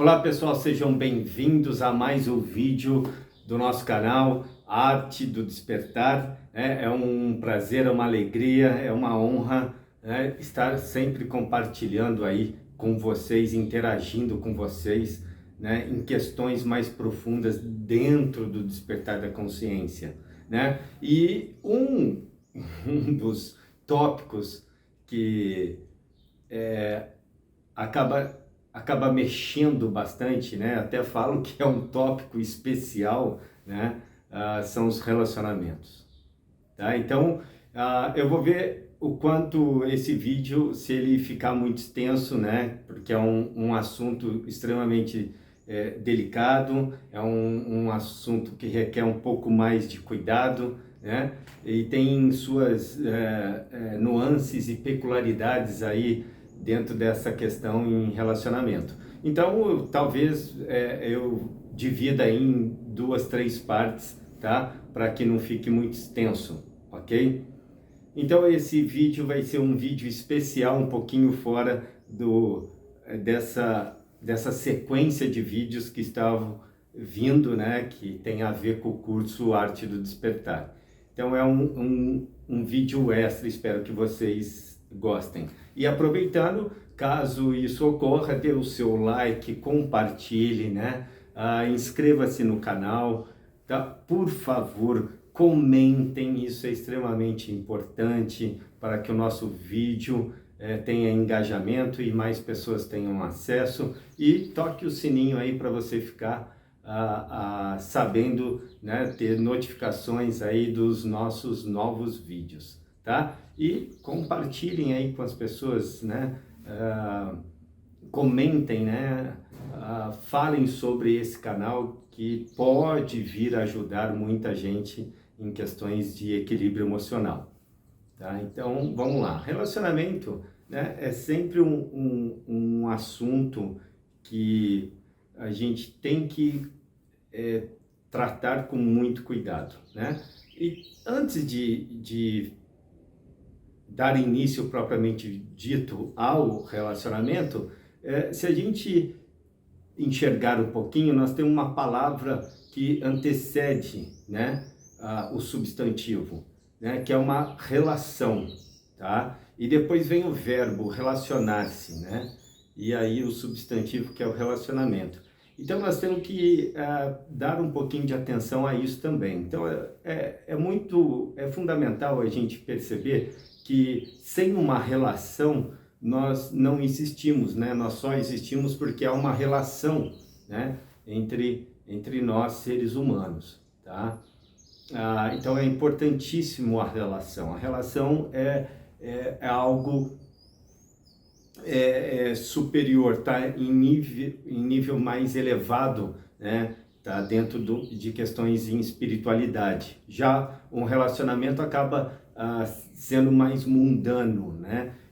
Olá pessoal, sejam bem-vindos a mais um vídeo do nosso canal Arte do Despertar. É um prazer, é uma alegria, é uma honra estar sempre compartilhando aí com vocês, interagindo com vocês em questões mais profundas dentro do despertar da consciência. E um dos tópicos que acaba mexendo bastante, até falo que é um tópico especial, são os relacionamentos, tá? Então, eu vou ver o quanto esse vídeo, se ele ficar muito extenso, porque é um assunto extremamente delicado, é um assunto que requer um pouco mais de cuidado, e tem suas nuances e peculiaridades aí dentro dessa questão em relacionamento. Então, talvez eu divida em 2, 3 partes, tá? Para que não fique muito extenso, ok? Então, esse vídeo vai ser um vídeo especial, um pouquinho fora dessa sequência de vídeos que estavam vindo, que tem a ver com o curso Arte do Despertar. Então, é um vídeo extra, espero que vocês gostem. E aproveitando, caso isso ocorra, dê o seu like, compartilhe, inscreva-se no canal, tá? Por favor, comentem, isso é extremamente importante para que o nosso vídeo tenha engajamento e mais pessoas tenham acesso, e toque o sininho aí para você ficar sabendo, ter notificações aí dos nossos novos vídeos, tá? E compartilhem aí com as pessoas, comentem, falem sobre esse canal que pode vir a ajudar muita gente em questões de equilíbrio emocional, tá? Então, vamos lá. Relacionamento, é sempre um assunto que a gente tem que tratar com muito cuidado, E antes de dar início propriamente dito ao relacionamento, se a gente enxergar um pouquinho, nós temos uma palavra que antecede, o substantivo, que é uma relação, tá? E depois vem o verbo relacionar-se, E aí o substantivo, que é o relacionamento. Então nós temos que dar um pouquinho de atenção a isso também. Então é fundamental a gente perceber que sem uma relação nós não existimos, Nós só existimos porque há uma relação, entre nós seres humanos, tá? Então é importantíssimo a relação. A relação é algo superior, tá? Em nível mais elevado, tá? Dentro de questões em espiritualidade. Já um relacionamento acaba sendo mais mundano,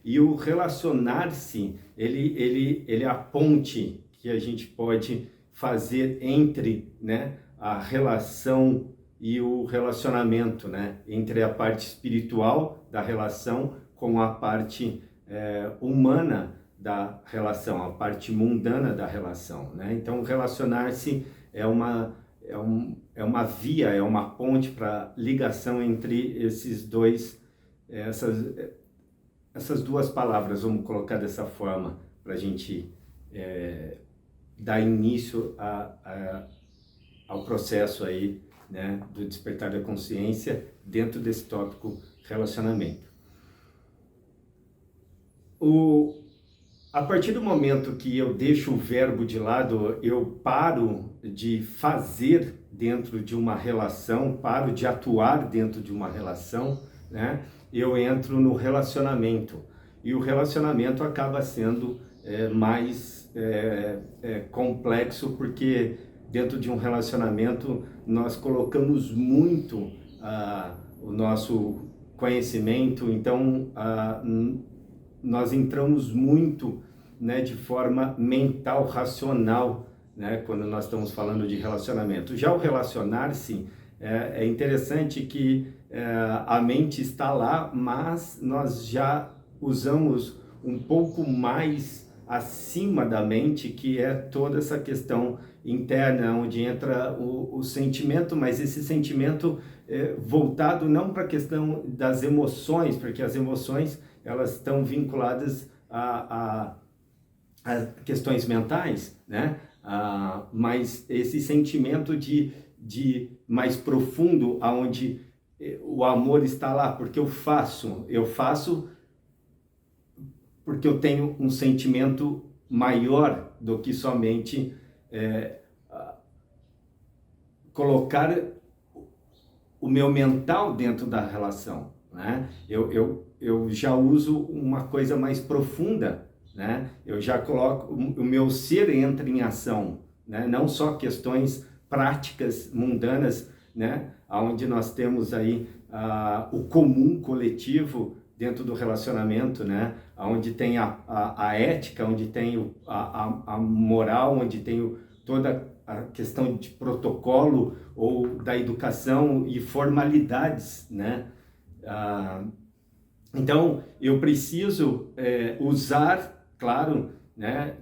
E o relacionar-se, ele é a ponte que a gente pode fazer entre, a relação e o relacionamento, Entre a parte espiritual da relação com a parte humana da relação, a parte mundana da relação, Então, relacionar-se é uma via, é uma ponte para ligação entre esses dois, essas duas palavras, vamos colocar dessa forma, para a gente dar início ao processo aí, do despertar da consciência dentro desse tópico relacionamento. A partir do momento que eu deixo o verbo de lado, eu paro de fazer dentro de uma relação, paro de atuar dentro de uma relação, eu entro no relacionamento. E o relacionamento acaba sendo mais complexo, porque dentro de um relacionamento nós colocamos muito o nosso conhecimento, então nós entramos muito, de forma mental, racional, quando nós estamos falando de relacionamento. Já o relacionar-se, é interessante que a mente está lá, mas nós já usamos um pouco mais acima da mente, que é toda essa questão interna, onde entra o sentimento, mas esse sentimento voltado não para a questão das emoções, porque as emoções elas estão vinculadas a questões mentais, né? Mas esse sentimento de mais profundo, aonde o amor está lá, porque eu faço porque eu tenho um sentimento maior do que somente colocar o meu mental dentro da relação, né? Eu já uso uma coisa mais profunda, né? Eu já coloco, o meu ser entra em ação, né? Não só questões práticas, mundanas, né? Onde nós temos aí o comum coletivo dentro do relacionamento, né? Onde tem a ética, onde tem a moral, onde tem toda a questão de protocolo ou da educação e formalidades, né? Então, eu preciso usar, claro, né,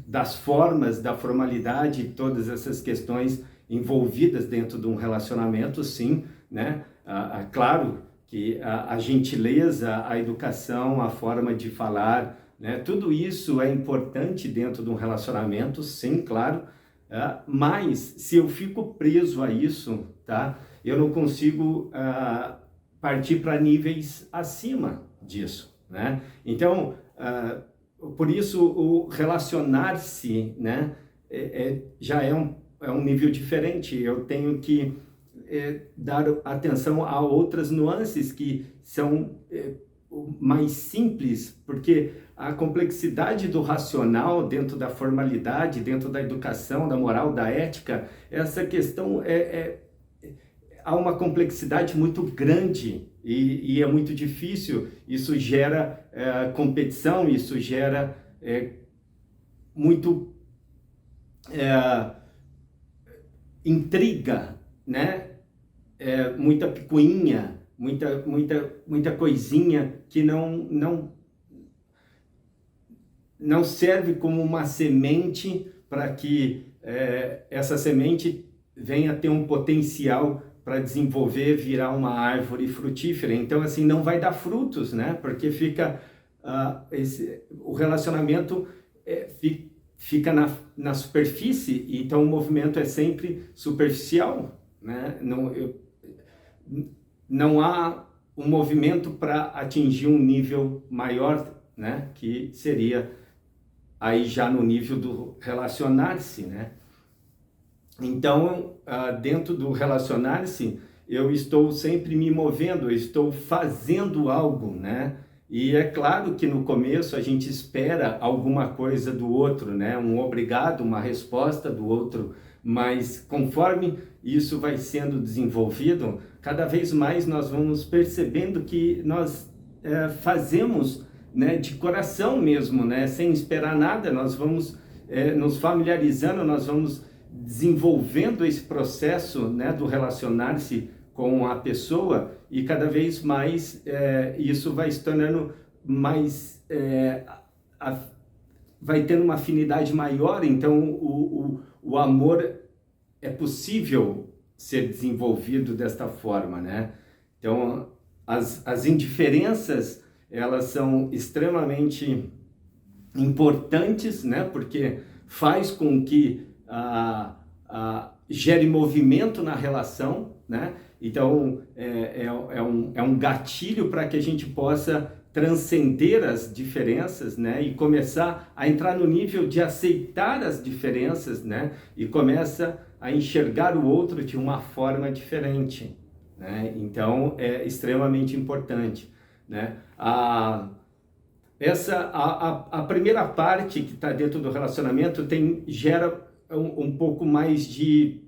das formas, da formalidade, todas essas questões envolvidas dentro de um relacionamento, sim, né? Claro que a gentileza, a educação, a forma de falar, né? Tudo isso é importante dentro de um relacionamento, sim, claro, mas se eu fico preso a isso, tá? Eu não consigo partir para níveis acima disso, né? Então, por isso o relacionar-se, né, já é um nível diferente. Eu tenho que dar atenção a outras nuances que são mais simples, porque a complexidade do racional dentro da formalidade, dentro da educação, da moral, da ética, essa questão há uma complexidade muito grande e é muito difícil. Isso gera competição, isso gera muito intriga, né? Muita picuinha, muita coisinha que não serve como uma semente para que essa semente venha ter um potencial para desenvolver, virar uma árvore frutífera. Então, assim, não vai dar frutos, né? Porque fica o relacionamento fica na superfície, então o movimento é sempre superficial, né? Não há um movimento para atingir um nível maior, né? Que seria aí já no nível do relacionar-se, né? Então, dentro do relacionar-se, eu estou sempre me movendo, eu estou fazendo algo, né? E é claro que no começo a gente espera alguma coisa do outro, né? Um obrigado, uma resposta do outro, mas conforme isso vai sendo desenvolvido, cada vez mais nós vamos percebendo que nós fazemos, né, de coração mesmo, né? Sem esperar nada, nós vamos nos familiarizando, nós vamos desenvolvendo esse processo, né, do relacionar-se com a pessoa, e cada vez mais isso vai se tornando mais, vai tendo uma afinidade maior. Então o amor é possível ser desenvolvido desta forma, né? Então as indiferenças, elas são extremamente importantes, né? Porque faz com que gere movimento na relação, né? Então, é um gatilho para que a gente possa transcender as diferenças, né? E começar a entrar no nível de aceitar as diferenças, né? E começa a enxergar o outro de uma forma diferente, né? Então, é extremamente importante, né? A primeira parte que está dentro do relacionamento gera um pouco mais de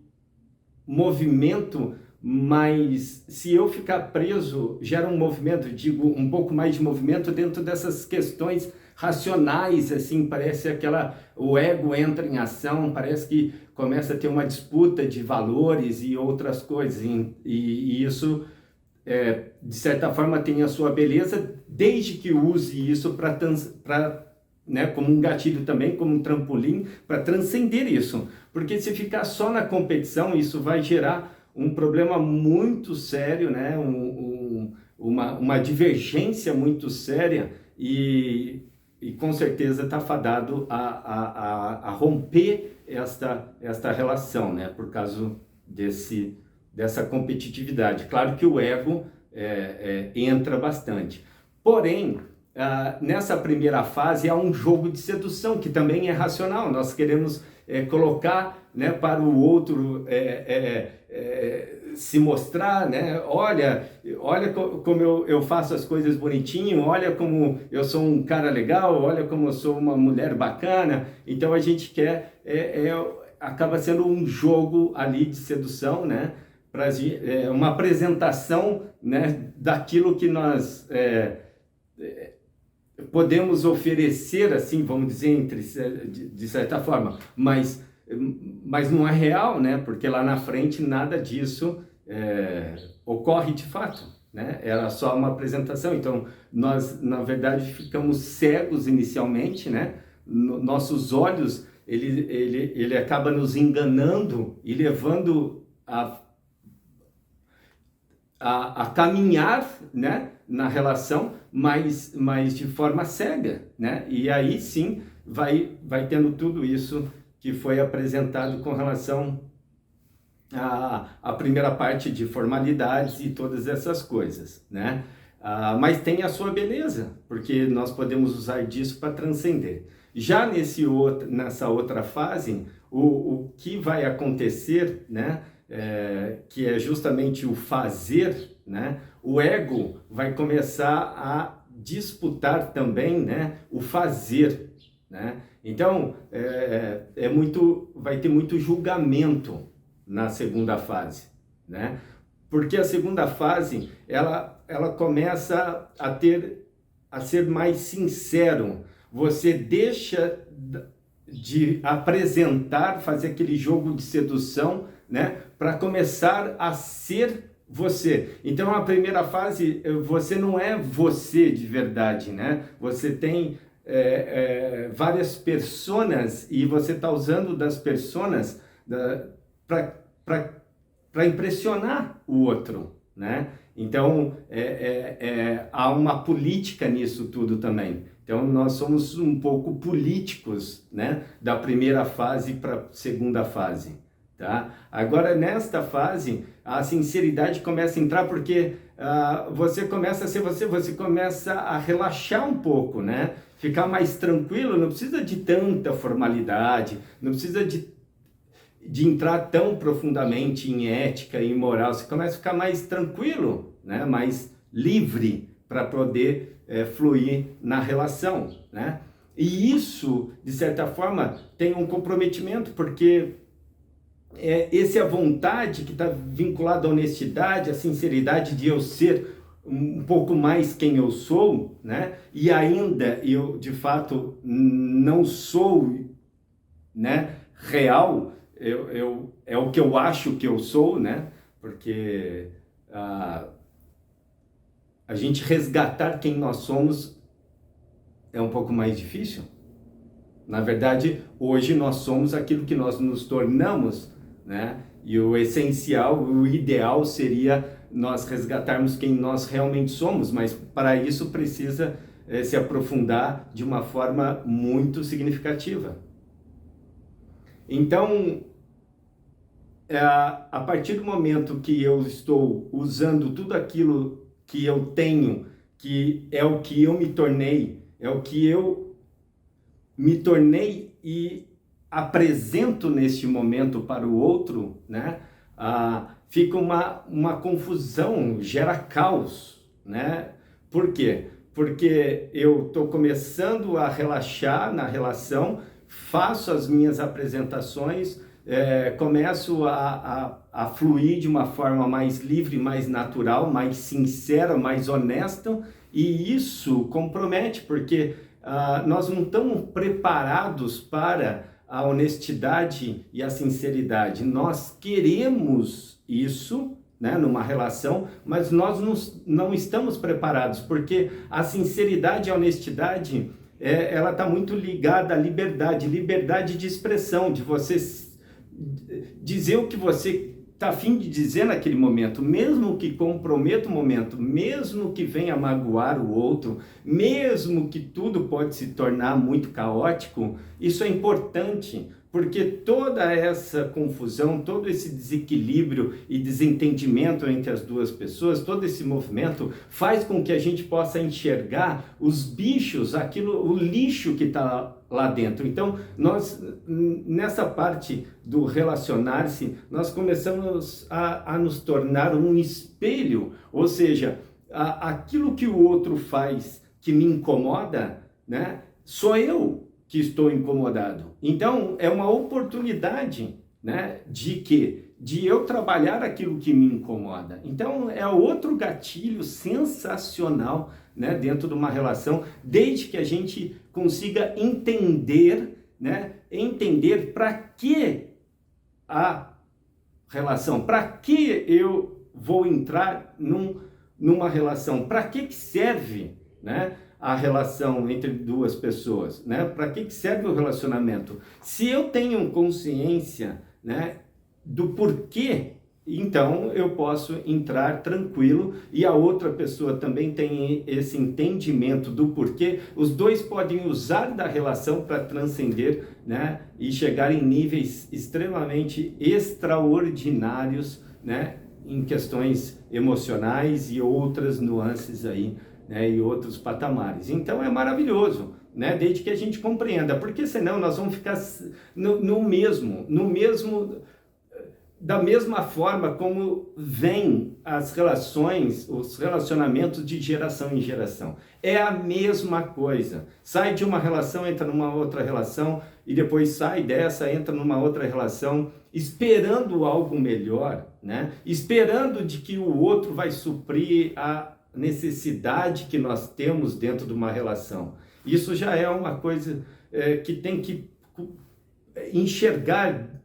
movimento, mas se eu ficar preso, gera um movimento, digo, um pouco mais de movimento dentro dessas questões racionais, assim, parece o ego entra em ação, parece que começa a ter uma disputa de valores e outras coisas, e isso, de certa forma, tem a sua beleza, desde que use isso para né, como um gatilho também, como um trampolim para transcender isso. Porque se ficar só na competição, isso vai gerar um problema muito sério, né, uma divergência muito séria e com certeza está fadado a romper esta relação, né, por causa dessa competitividade. Claro que o ego entra bastante. Porém, nessa primeira fase há um jogo de sedução que também é racional. Nós queremos colocar, né, para o outro se mostrar, né? Olha como eu faço as coisas bonitinho, olha como eu sou um cara legal, olha como eu sou uma mulher bacana. Então a gente quer, acaba sendo um jogo ali de sedução, né? Uma apresentação, né, daquilo que nós podemos oferecer, assim, vamos dizer, de certa forma, mas não é real, né? Porque lá na frente nada disso ocorre de fato, né? Era só uma apresentação. Então nós, na verdade, ficamos cegos inicialmente, né? Nossos olhos, ele acaba nos enganando e levando a caminhar, né, na relação, mas de forma cega, né? E aí sim vai tendo tudo isso que foi apresentado com relação à primeira parte de formalidades e todas essas coisas, né? Mas tem a sua beleza, porque nós podemos usar disso para transcender. Já nessa outra fase, o que vai acontecer, né? Que é justamente o fazer, né? O ego vai começar a disputar também, né, o fazer, né? Então vai ter muito julgamento na segunda fase, né? Porque a segunda fase ela começa a ser mais sincero. Você deixa de apresentar, fazer aquele jogo de sedução, né, para começar a ser você. Então a primeira fase, você não é você de verdade, né? Você tem várias personas e você está usando das personas para impressionar o outro, né? Então há uma política nisso tudo também. Então nós somos um pouco políticos, né, da primeira fase para a segunda fase. Tá? Agora, nesta fase, a sinceridade começa a entrar porque você começa a ser você começa a relaxar um pouco, né? Ficar mais tranquilo, não precisa de tanta formalidade, não precisa de entrar tão profundamente em ética e moral. Você começa a ficar mais tranquilo, né? Mais livre para poder fluir na relação, né? E isso, de certa forma, tem um comprometimento, porque essa é a vontade que está vinculada à honestidade, à sinceridade de eu ser um pouco mais quem eu sou, né? E ainda eu, de fato, não sou, né, real, é o que eu acho que eu sou, né? Porque a gente resgatar quem nós somos é um pouco mais difícil. Na verdade, hoje nós somos aquilo que nós nos tornamos, né? E o essencial, o ideal seria nós resgatarmos quem nós realmente somos, mas para isso precisa se aprofundar de uma forma muito significativa. Então, a partir do momento que eu estou usando tudo aquilo que eu tenho, que é o que eu me tornei, é o que eu me tornei e apresento neste momento para o outro, né? Fica uma confusão, gera caos, né? Por quê? Porque eu estou começando a relaxar na relação, faço as minhas apresentações, começo a fluir de uma forma mais livre, mais natural, mais sincera, mais honesta, e isso compromete, porque nós não estamos preparados para a honestidade e a sinceridade. Nós queremos isso, né, numa relação, mas nós não estamos preparados, porque a sinceridade e a honestidade ela está muito ligada à liberdade, liberdade de expressão, de você dizer o que você está a fim de dizer naquele momento, mesmo que comprometa o momento, mesmo que venha magoar o outro, mesmo que tudo pode se tornar muito caótico. Isso é importante, porque toda essa confusão, todo esse desequilíbrio e desentendimento entre as duas pessoas, todo esse movimento faz com que a gente possa enxergar os bichos, o lixo que está lá dentro. Então, nós, nessa parte do relacionar-se, nós começamos a nos tornar um espelho, ou seja, aquilo que o outro faz que me incomoda, né, sou eu que estou incomodado. Então, é uma oportunidade, né, de eu trabalhar aquilo que me incomoda. Então, é outro gatilho sensacional, né, dentro de uma relação, desde que a gente consiga entender, né, entender para que a relação, para que eu vou entrar numa relação, para que serve, né, a relação entre duas pessoas, né? Para que serve o relacionamento? Se eu tenho consciência, né, do porquê, então eu posso entrar tranquilo e a outra pessoa também tem esse entendimento do porquê. Os dois podem usar da relação para transcender, né, e chegar em níveis extremamente extraordinários, né, em questões emocionais e outras nuances aí, né, e outros patamares. Então é maravilhoso, né, desde que a gente compreenda, porque senão nós vamos ficar da mesma forma como vem as relações, os relacionamentos de geração em geração. É a mesma coisa. Sai de uma relação, entra numa outra relação, e depois sai dessa, entra numa outra relação, esperando algo melhor, né? Esperando de que o outro vai suprir a necessidade que nós temos dentro de uma relação. Isso já é uma coisa que tem que enxergar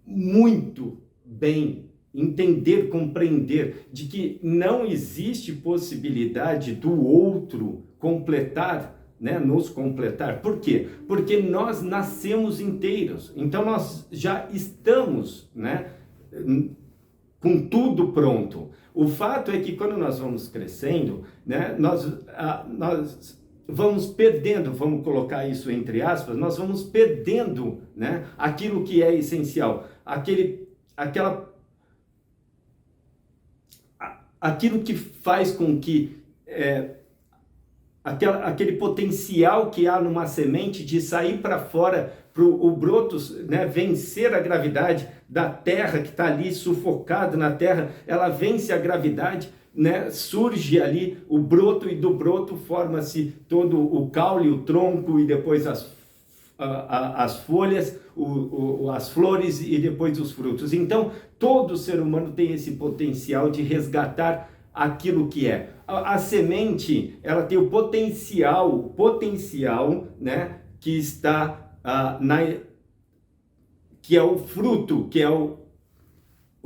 muito bem, entender, compreender de que não existe possibilidade do outro completar, né, nos completar. Por quê? Porque nós nascemos inteiros, então nós já estamos, né, com tudo pronto. O fato é que quando nós vamos crescendo, né, nós vamos perdendo, vamos colocar isso entre aspas, nós vamos perdendo, né, aquilo que é essencial, aquilo que faz com que aquele potencial que há numa semente de sair para fora, para o broto, né, vencer a gravidade da terra que está ali sufocado na terra, ela vence a gravidade, né, surge ali o broto, e do broto forma-se todo o caule, o tronco, e depois as folhas, as flores, e depois os frutos. Então, todo ser humano tem esse potencial de resgatar aquilo que é. A semente, ela tem o potencial, né, que está que é o fruto, que é o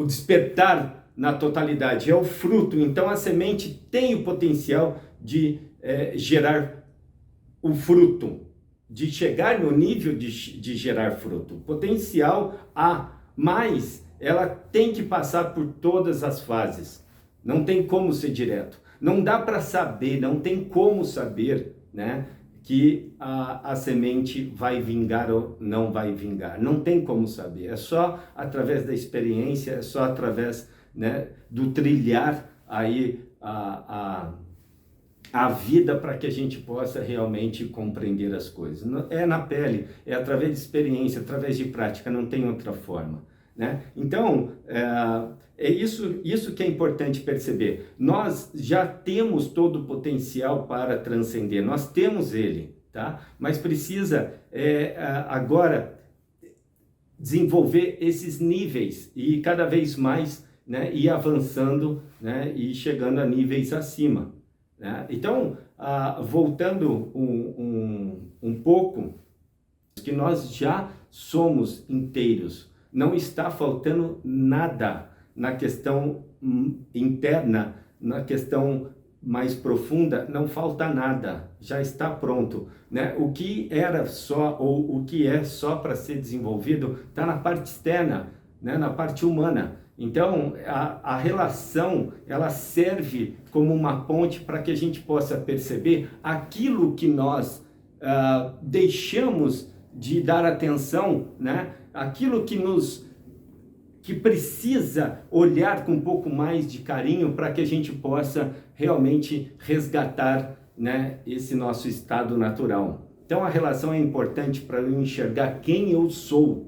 despertar na totalidade, é o fruto. Então a semente tem o potencial de gerar o fruto, de chegar no nível de gerar fruto. Potencial há, mas ela tem que passar por todas as fases. Não tem como ser direto. Não dá para saber, não tem como saber, né, que a semente vai vingar ou não vai vingar. Não tem como saber. É só através da experiência, é só através, né, do trilhar aí a vida, para que a gente possa realmente compreender as coisas. É na pele, é através de experiência, através de prática, não tem outra forma, né? Então, é isso que é importante perceber. Nós já temos todo o potencial para transcender, nós temos ele, tá? Mas precisa agora desenvolver esses níveis e cada vez mais, né, ir avançando, né, e chegando a níveis acima, né? Então, voltando um pouco, que nós já somos inteiros, não está faltando nada na questão interna, na questão mais profunda, não falta nada, já está pronto, né? O que era só, ou o que é só para ser desenvolvido, está na parte externa, né? Na parte humana. Então, a relação, ela serve como uma ponte para que a gente possa perceber aquilo que nós deixamos de dar atenção, né? Aquilo que precisa olhar com um pouco mais de carinho para que a gente possa realmente resgatar, né, esse nosso estado natural. Então a relação é importante para eu enxergar quem eu sou,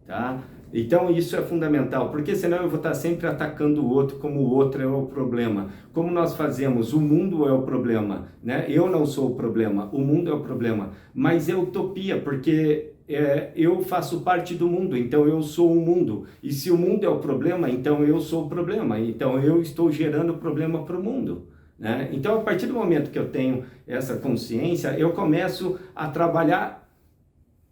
tá? Então isso é fundamental, porque senão eu vou estar sempre atacando o outro como o outro é o problema. Como nós fazemos, o mundo é o problema, né? Eu não sou o problema, o mundo é o problema. Mas é utopia, porque eu faço parte do mundo, então eu sou o mundo. E se o mundo é o problema, então eu sou o problema. Então eu estou gerando problema para o mundo, né? Então a partir do momento que eu tenho essa consciência, eu começo a trabalhar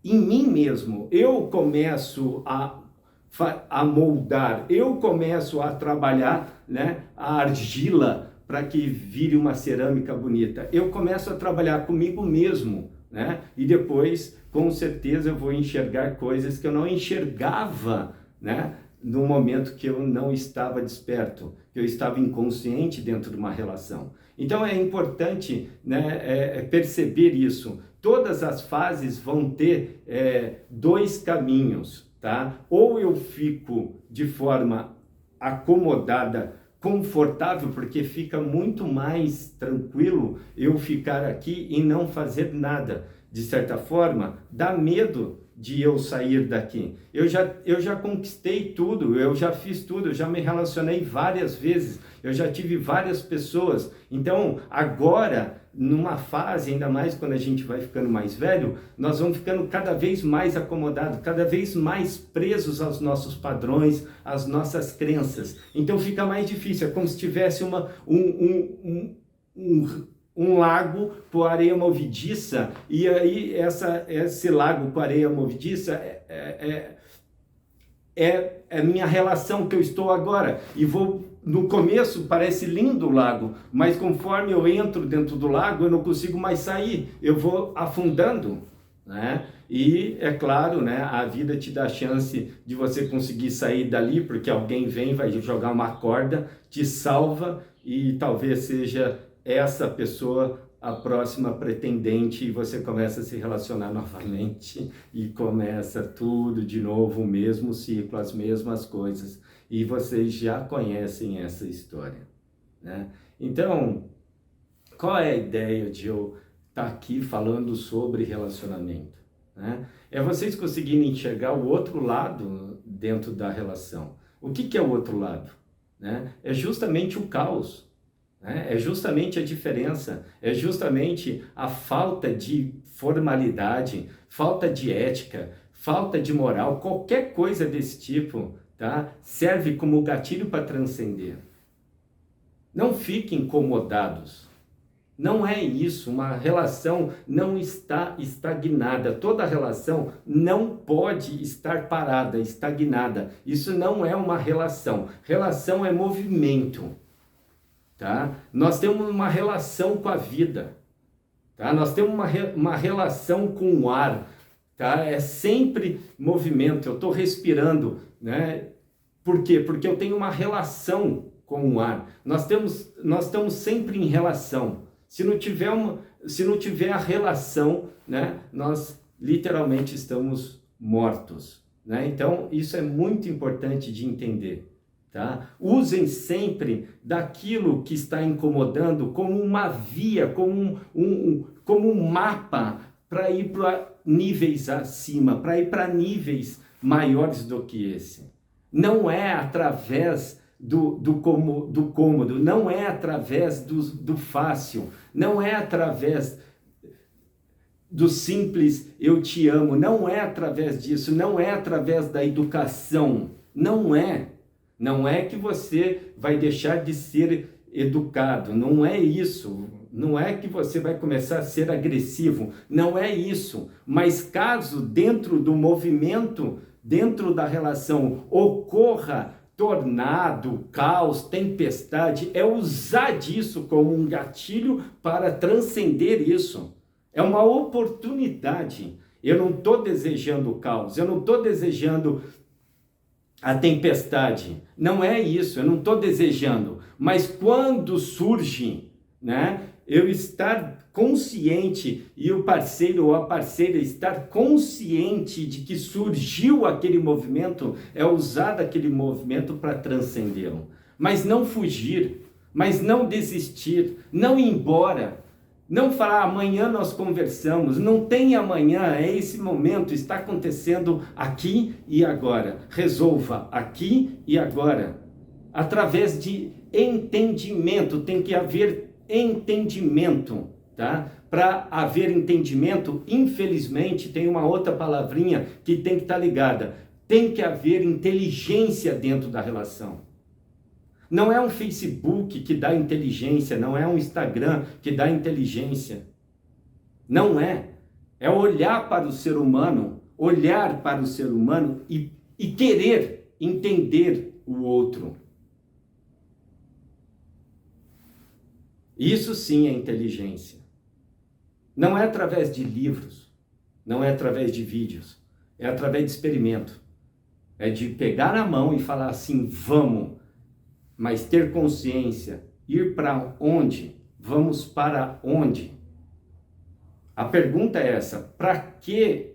em mim mesmo. Eu começo a moldar, eu começo a trabalhar, né, a argila para que vire uma cerâmica bonita. Eu começo a trabalhar comigo mesmo, né? E depois, com certeza, eu vou enxergar coisas que eu não enxergava, né, no momento que eu não estava desperto, que eu estava inconsciente dentro de uma relação. Então é importante, né, perceber isso. Todas as fases vão ter dois caminhos, tá? Ou eu fico de forma acomodada, confortável, porque fica muito mais tranquilo eu ficar aqui e não fazer nada. De certa forma, dá medo de eu sair daqui. Eu já conquistei tudo, eu já fiz tudo, eu já me relacionei várias vezes, eu já tive várias pessoas. Então, agora, numa fase, ainda mais quando a gente vai ficando mais velho, nós vamos ficando cada vez mais acomodados, cada vez mais presos aos nossos padrões, às nossas crenças. Então fica mais difícil, é como se tivesse um lago com areia movediça, e aí esse lago com areia movediça é a minha relação que eu estou agora, e no começo parece lindo o lago, mas conforme eu entro dentro do lago, eu não consigo mais sair, eu vou afundando, né? E é claro, né, a vida te dá a chance de você conseguir sair dali, porque alguém vem, vai jogar uma corda, te salva, e talvez seja essa pessoa a próxima pretendente, e você começa a se relacionar novamente e começa tudo de novo, o mesmo ciclo, as mesmas coisas, e vocês já conhecem essa história, né? Então, qual é a ideia de eu estar aqui falando sobre relacionamento, né? É vocês conseguirem enxergar o outro lado dentro da relação. O que é o outro lado, né? É justamente o caos, né? É justamente a diferença, é justamente a falta de formalidade, falta de ética, falta de moral, qualquer coisa desse tipo, tá? Serve como gatilho para transcender. Não fiquem incomodados. Não é isso, uma relação não está estagnada, toda relação não pode estar parada, estagnada. Isso não é uma relação, relação é movimento, tá? Nós temos uma relação com a vida, tá? Nós temos uma relação com o ar, tá? É sempre movimento, eu estou respirando, né? Por quê? Porque eu tenho uma relação com o ar, nós estamos sempre em relação. Se não tiver a relação, né, nós literalmente estamos mortos, né? Então, isso é muito importante de entender, tá? Usem sempre daquilo que está incomodando como uma via, como um mapa para ir para níveis acima, para ir para níveis maiores do que esse. Não é através do cômodo, não é através do fácil, não é através do simples eu te amo, não é através disso, não é através da educação, não é que você vai deixar de ser educado, não é isso, não é que você vai começar a ser agressivo, não é isso, mas caso dentro do movimento, dentro da relação, ocorra tornado, caos, tempestade, é usar disso como um gatilho para transcender isso. É uma oportunidade. Eu não estou desejando o caos, eu não estou desejando a tempestade. Não é isso, eu não estou desejando. Mas quando surge, né, eu estar consciente e o parceiro ou a parceira estar consciente de que surgiu aquele movimento, é usar daquele movimento para transcendê-lo. Mas não fugir, mas não desistir, não ir embora. Não falar amanhã nós conversamos, não tem amanhã, é esse momento, está acontecendo aqui e agora. Resolva aqui e agora. Através de entendimento, tem que haver entendimento, tá? Para haver entendimento, infelizmente, tem uma outra palavrinha que tem que estar ligada. Tem que haver inteligência dentro da relação. Não é um Facebook que dá inteligência, não é um Instagram que dá inteligência. Não é. É olhar para o ser humano e querer entender o outro. Isso sim é inteligência. Não é através de livros, não é através de vídeos, é através de experimento. É de pegar na mão e falar assim, vamos. Mas ter consciência, ir para onde? Vamos para onde? A pergunta é essa, para que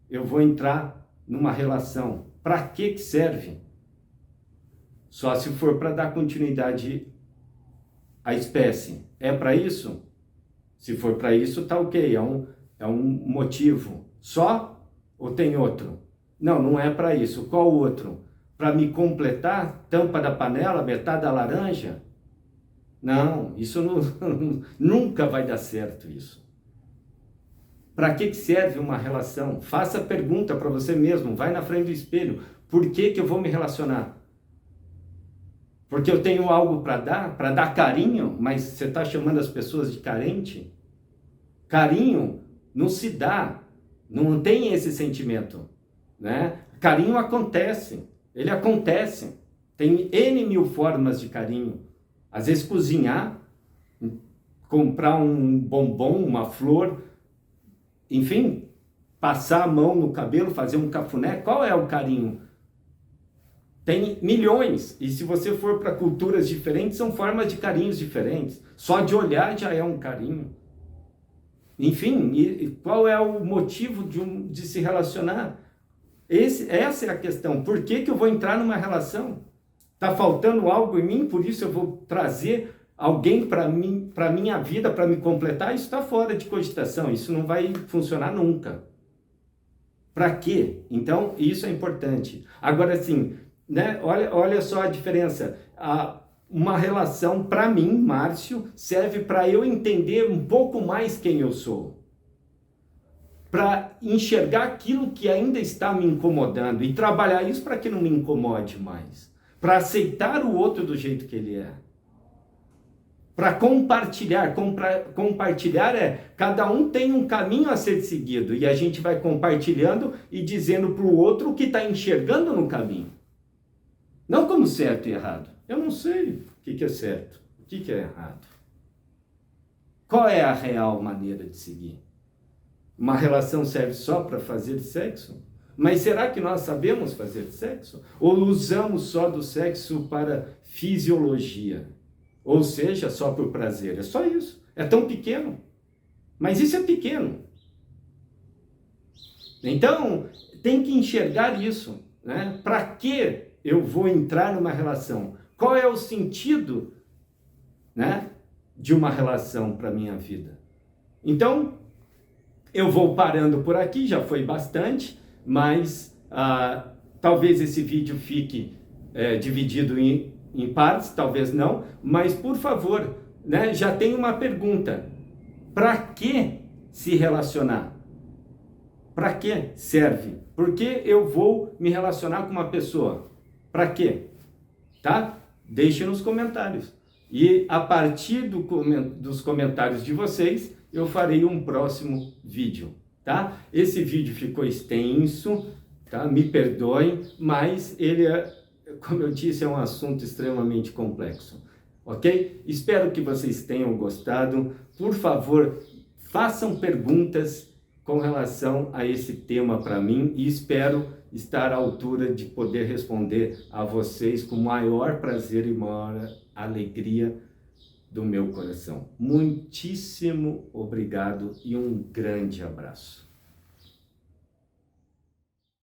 eu vou entrar numa relação? Para que serve? Só se for para dar continuidade à espécie. É para isso? Se for para isso, tá ok, é um motivo. Só ou tem outro? Não, não é para isso. Qual outro? Para me completar, tampa da panela, metade da laranja? Não, isso não, nunca vai dar certo isso. Para que serve uma relação? Faça a pergunta para você mesmo, vai na frente do espelho. Por que eu vou me relacionar? Porque eu tenho algo para dar carinho, mas você está chamando as pessoas de carente? Carinho não se dá, não tem esse sentimento, né? Carinho acontece. Ele acontece, tem N mil formas de carinho. Às vezes cozinhar, comprar um bombom, uma flor, enfim, passar a mão no cabelo, fazer um cafuné. Qual é o carinho? Tem milhões, e se você for para culturas diferentes, são formas de carinhos diferentes. Só de olhar já é um carinho. Enfim, e qual é o motivo de se relacionar? Essa é a questão. Por que eu vou entrar numa relação? Está faltando algo em mim, por isso eu vou trazer alguém para minha vida, para me completar? Isso está fora de cogitação, isso não vai funcionar nunca. Para quê? Então, isso é importante. Agora, assim, né, olha só a diferença. Uma relação, para mim, Márcio, serve para eu entender um pouco mais quem eu sou. Para enxergar aquilo que ainda está me incomodando e trabalhar isso para que não me incomode mais. Para aceitar o outro do jeito que ele é. Para compartilhar. Compartilhar cada um tem um caminho a ser seguido e a gente vai compartilhando e dizendo para o outro o que está enxergando no caminho. Não como certo e errado. Eu não sei o que é certo, o que é errado. Qual é a real maneira de seguir? Uma relação serve só para fazer sexo? Mas será que nós sabemos fazer sexo? Ou usamos só do sexo para fisiologia? Ou seja, só por prazer? É só isso. É tão pequeno. Mas isso é pequeno. Então, tem que enxergar isso, né? Para que eu vou entrar numa relação? Qual é o sentido, né, de uma relação para a minha vida? Então, eu vou parando por aqui, já foi bastante, mas talvez esse vídeo fique dividido em partes, talvez não, mas por favor, né, já tem uma pergunta. Para que se relacionar? Para que serve? Por que eu vou me relacionar com uma pessoa? Para quê? Tá? Deixe nos comentários. E a partir dos comentários de vocês, eu farei um próximo vídeo, tá? Esse vídeo ficou extenso, tá? Me perdoem, mas ele como eu disse, é um assunto extremamente complexo, ok? Espero que vocês tenham gostado. Por favor, façam perguntas com relação a esse tema para mim e espero estar à altura de poder responder a vocês com maior prazer e maior alegria do meu coração. Muitíssimo obrigado e um grande abraço.